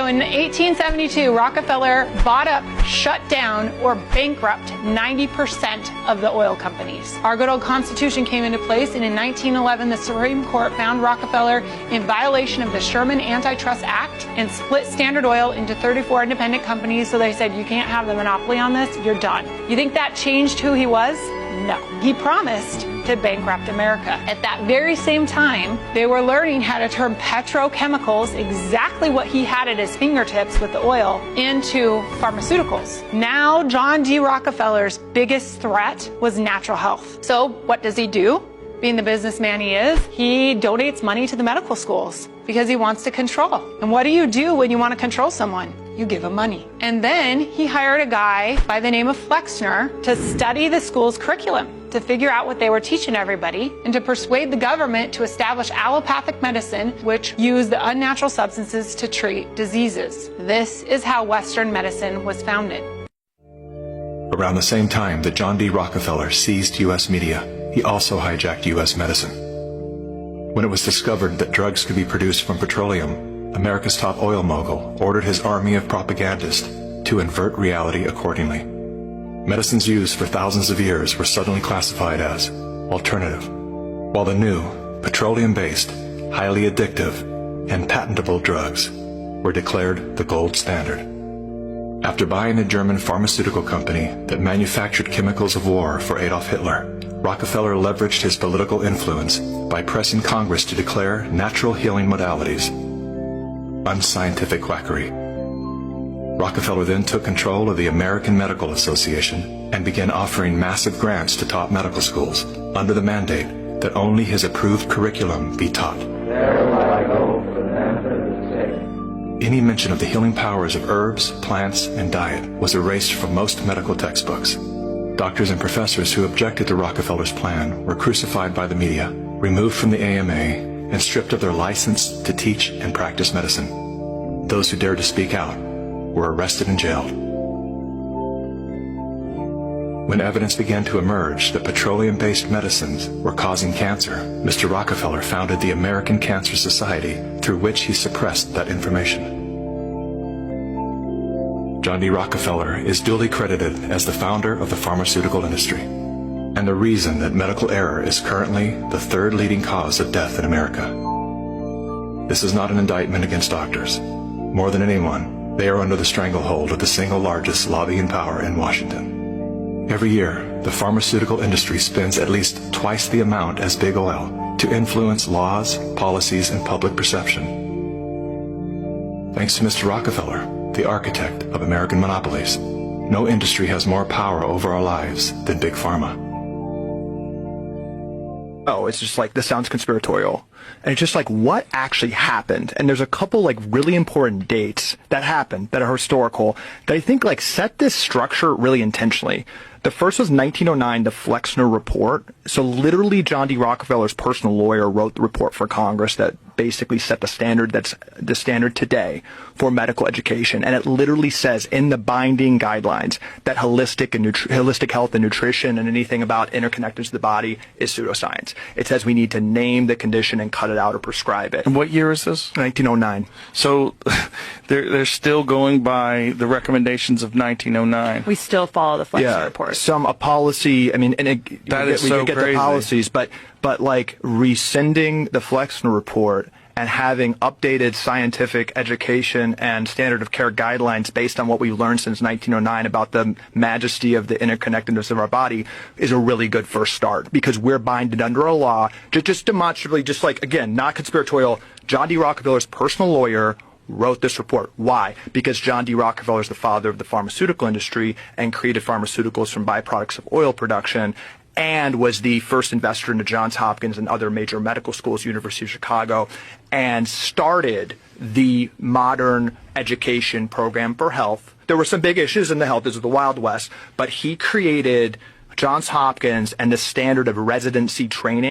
So in 1872, Rockefeller bought up, shut down, or bankrupt 90% of the oil companies. Our good old Constitution came into place, and in 1911, the Supreme Court found Rockefeller in violation of the Sherman Antitrust Act and split Standard Oil into 34 independent companies. So they said, you can't have the monopoly on this, you're done. You think that changed who he was? No. He promised to bankrupt America. At that very same time, they were learning how to turn petrochemicals, exactly what he had at his fingertips with the oil, into pharmaceuticals. Now, John D. Rockefeller's biggest threat was natural health. So what does he do? Being the businessman he is, he donates money to the medical schools because he wants to control. And what do you do when you want to control someone? You give him money. And then he hired a guy by the name of Flexner to study the school's curriculum, to figure out what they were teaching everybody, and to persuade the government to establish allopathic medicine, which used the unnatural substances to treat diseases. This is how Western medicine was founded. Around the same time that John D. Rockefeller seized U.S. media, he also hijacked U.S. medicine. When it was discovered that drugs could be produced from petroleum, America's top oil mogul ordered his army of propagandists to invert reality accordingly. Medicines used for thousands of years were suddenly classified as alternative, while the new, petroleum-based, highly addictive, and patentable drugs were declared the gold standard. After buying a German pharmaceutical company that manufactured chemicals of war for Adolf Hitler, Rockefeller leveraged his political influence by pressing Congress to declare natural healing modalities unscientific quackery. Rockefeller then took control of the American Medical Association and began offering massive grants to top medical schools under the mandate that only his approved curriculum be taught. There will I go for the benefit of the sick. Any mention of the healing powers of herbs, plants, and diet was erased from most medical textbooks. Doctors and professors who objected to Rockefeller's plan were crucified by the media, removed from the AMA, and stripped of their license to teach and practice medicine. Those who dared to speak out were arrested and jailed. When evidence began to emerge that petroleum-based medicines were causing cancer, Mr. Rockefeller founded the American Cancer Society, through which he suppressed that information. John D. Rockefeller is duly credited as the founder of the pharmaceutical industry, and the reason that medical error is currently the third leading cause of death in America. This is not an indictment against doctors. More than anyone, they are under the stranglehold of the single largest lobbying power in Washington. Every year, the pharmaceutical industry spends at least twice the amount as big oil to influence laws, policies, and public perception. Thanks to Mr. Rockefeller, the architect of American monopolies, no industry has more power over our lives than Big Pharma. Oh, it's just like, this sounds conspiratorial. And it's just like, what actually happened? And there's a couple like really important dates that happened that are historical that I think like set this structure really intentionally. The first was 1909, the Flexner Report. So literally John D. Rockefeller's personal lawyer wrote the report for Congress that basically set the standard that's the standard today for medical education. And it literally says in the binding guidelines that holistic health and nutrition and anything about interconnectedness of the body is pseudoscience. It says we need to name the condition and cut it out or prescribe it. And what year is this? 1909. So they're still going by the recommendations of 1909. We still follow the Flexner Report. A policy, I mean, and we get crazy. the policies, but like rescinding the Flexner Report and having updated scientific education and standard of care guidelines based on what we've learned since 1909 about the majesty of the interconnectedness of our body is a really good first start, because we're binded under a law, just demonstrably, just like, again, not conspiratorial. John D. Rockefeller's personal lawyer wrote this report. Why? Because John D. Rockefeller is the father of the pharmaceutical industry and created pharmaceuticals from byproducts of oil production, and was the first investor into Johns Hopkins and other major medical schools, University of Chicago, and started the modern education program for health. There were some big issues in the health. This was the Wild West, but he created Johns Hopkins and the standard of residency training.